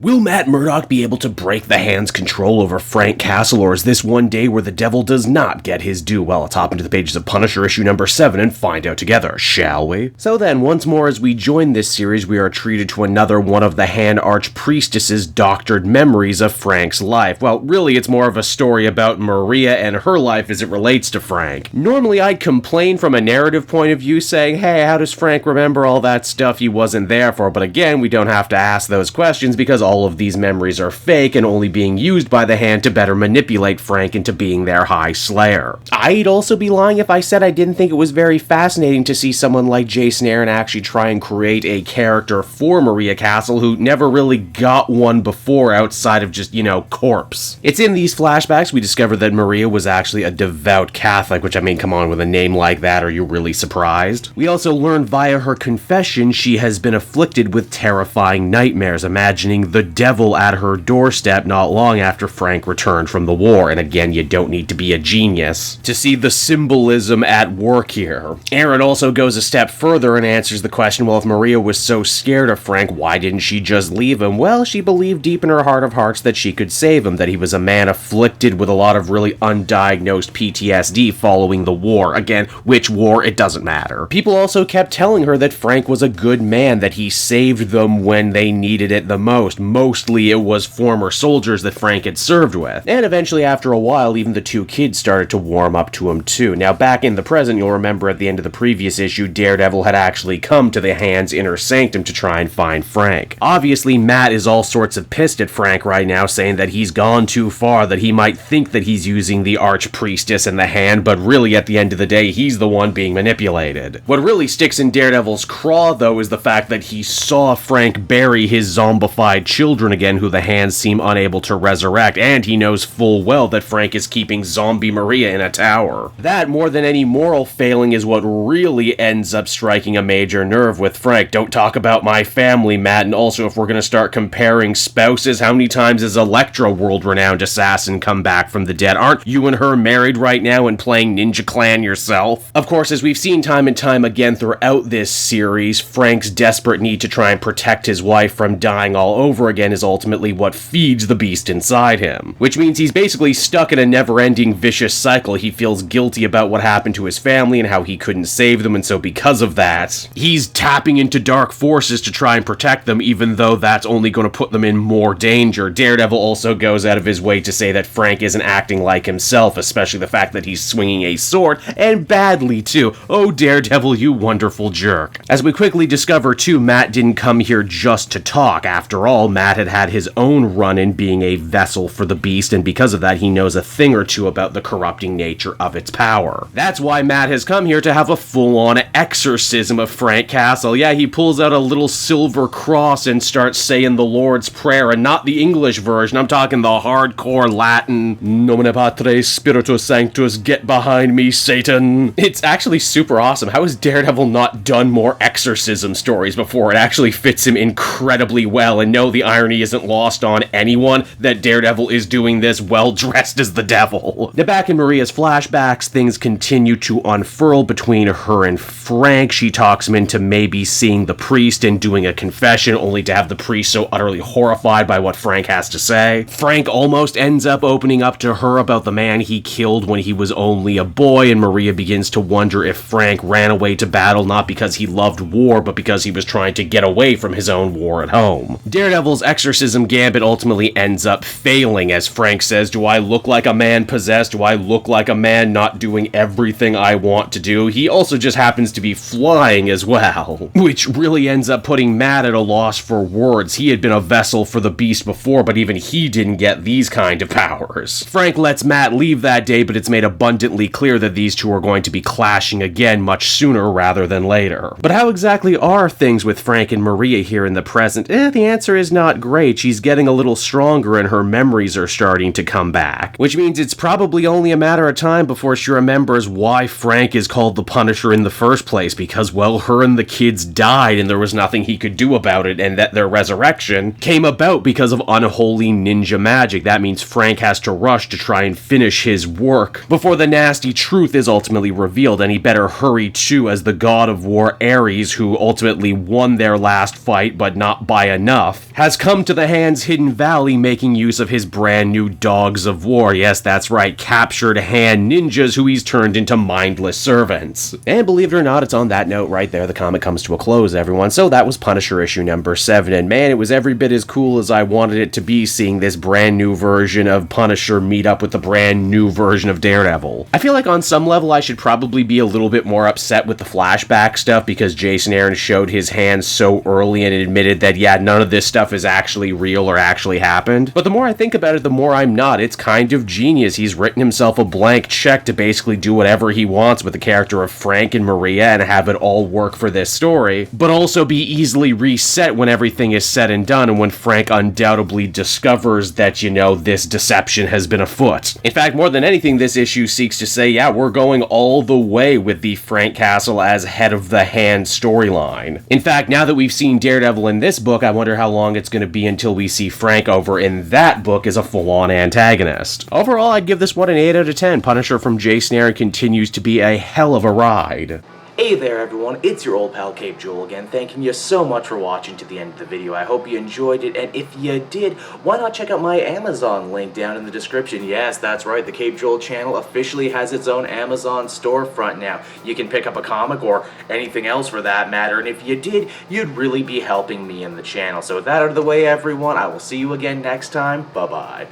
Will Matt Murdock be able to break the Hand's control over Frank Castle, or is this one day where the devil does not get his due? Well, let's hop into the pages of Punisher issue number 7 and find out together, shall we? So then, once more as we join this series, we are treated to another one of the Hand Archpriestess's doctored memories of Frank's life. Well, really, it's more of a story about Maria and her life as it relates to Frank. Normally, I'd complain from a narrative point of view, saying, hey, how does Frank remember all that stuff he wasn't there for? But again, we don't have to ask those questions because all of these memories are fake and only being used by the Hand to better manipulate Frank into being their High Slayer. I'd also be lying if I said I didn't think it was very fascinating to see someone like Jason Aaron actually try and create a character for Maria Castle who never really got one before outside of just, corpse. It's in these flashbacks we discover that Maria was actually a devout Catholic, which I mean, come on, with a name like that, are you really surprised? We also learn via her confession she has been afflicted with terrifying nightmares, imagining the devil at her doorstep not long after Frank returned from the war. And again, you don't need to be a genius to see the symbolism at work here. Aaron also goes a step further and answers the question, well, if Maria was so scared of Frank, why didn't she just leave him? Well, she believed deep in her heart of hearts that she could save him, that he was a man afflicted with a lot of really undiagnosed PTSD following the war. Again, which war, it doesn't matter. People also kept telling her that Frank was a good man, that he saved them when they needed it the most. Mostly it was former soldiers that Frank had served with. And eventually, after a while, even the two kids started to warm up to him too. Now, back in the present, you'll remember at the end of the previous issue, Daredevil had actually come to the Hand's inner sanctum to try and find Frank. Obviously, Matt is all sorts of pissed at Frank right now, saying that he's gone too far, that he might think that he's using the Archpriestess and the Hand, but really at the end of the day, he's the one being manipulated. What really sticks in Daredevil's craw, though, is the fact that he saw Frank bury his zombified children again, who the Hands seem unable to resurrect, and he knows full well that Frank is keeping zombie Maria in a tower. That, more than any moral failing, is what really ends up striking a major nerve with Frank. Don't talk about my family, Matt, and also if we're gonna start comparing spouses, how many times has Elektra, world-renowned assassin, come back from the dead? Aren't you and her married right now and playing Ninja Clan yourself? Of course, as we've seen time and time again throughout this series, Frank's desperate need to try and protect his wife from dying all over again is ultimately what feeds the beast inside him. Which means he's basically stuck in a never-ending vicious cycle. He feels guilty about what happened to his family and how he couldn't save them, and so because of that, he's tapping into dark forces to try and protect them, even though that's only going to put them in more danger. Daredevil also goes out of his way to say that Frank isn't acting like himself, especially the fact that he's swinging a sword, and badly too. Oh, Daredevil, you wonderful jerk. As we quickly discover too, Matt didn't come here just to talk. After all, Matt had had his own run in being a vessel for the beast, and because of that, he knows a thing or two about the corrupting nature of its power. That's why Matt has come here to have a full-on exorcism of Frank Castle. Yeah, he pulls out a little silver cross and starts saying the Lord's Prayer, and not the English version. I'm talking the hardcore Latin, Nomine Patris Spiritus Sanctus, get behind me, Satan. It's actually super awesome. How has Daredevil not done more exorcism stories before? It actually fits him incredibly well, and no, the irony isn't lost on anyone that Daredevil is doing this well dressed as the devil. Now, back in Maria's flashbacks, things continue to unfurl between her and Frank. She talks him into maybe seeing the priest and doing a confession, only to have the priest so utterly horrified by what Frank has to say. Frank almost ends up opening up to her about the man he killed when he was only a boy, and Maria begins to wonder if Frank ran away to battle not because he loved war, but because he was trying to get away from his own war at home. Daredevil's exorcism gambit ultimately ends up failing, as Frank says, do I look like a man possessed? Do I look like a man not doing everything I want to do? He also just happens to be flying as well, which really ends up putting Matt at a loss for words. He had been a vessel for the beast before, but even he didn't get these kind of powers. Frank lets Matt leave that day, but it's made abundantly clear that these two are going to be clashing again much sooner rather than later. But how exactly are things with Frank and Maria here in the present? The answer is not great. She's getting a little stronger and her memories are starting to come back, which means it's probably only a matter of time before she remembers why Frank is called the Punisher in the first place, because, well, her and the kids died and there was nothing he could do about it, and that their resurrection came about because of unholy ninja magic. That means Frank has to rush to try and finish his work before the nasty truth is ultimately revealed, and he better hurry too, as the god of war Ares, who ultimately won their last fight but not by enough, has has come to the Hand's hidden valley making use of his brand new dogs of war. Yes, that's right, captured hand ninjas who he's turned into mindless servants. And believe it or not, it's on that note right there the comic comes to a close, everyone. So that was Punisher issue number 7, and man, it was every bit as cool as I wanted it to be, seeing this brand new version of Punisher meet up with the brand new version of Daredevil. I feel like on some level I should probably be a little bit more upset with the flashback stuff because Jason Aaron showed his hands so early and admitted that, yeah, none of this stuff is actually real or actually happened. But the more I think about it, the more I'm not. It's kind of genius. He's written himself a blank check to basically do whatever he wants with the character of Frank and Maria and have it all work for this story, but also be easily reset when everything is said and done and when Frank undoubtedly discovers that, you know, this deception has been afoot. In fact, more than anything, this issue seeks to say, yeah, we're going all the way with the Frank Castle as head of the Hand storyline. In fact, now that we've seen Daredevil in this book, I wonder how long it's going to be until we see Frank over in that book as a full-on antagonist. Overall, I'd give this one an 8 out of 10. Punisher from Jason Aaron continues to be a hell of a ride. Hey there everyone, it's your old pal Cape Joel again, thanking you so much for watching to the end of the video. I hope you enjoyed it, and if you did, why not check out my Amazon link down in the description. Yes, that's right, the Cape Joel channel officially has its own Amazon storefront now. You can pick up a comic or anything else for that matter, and if you did, you'd really be helping me in the channel. So with that out of the way everyone, I will see you again next time. Bye-bye.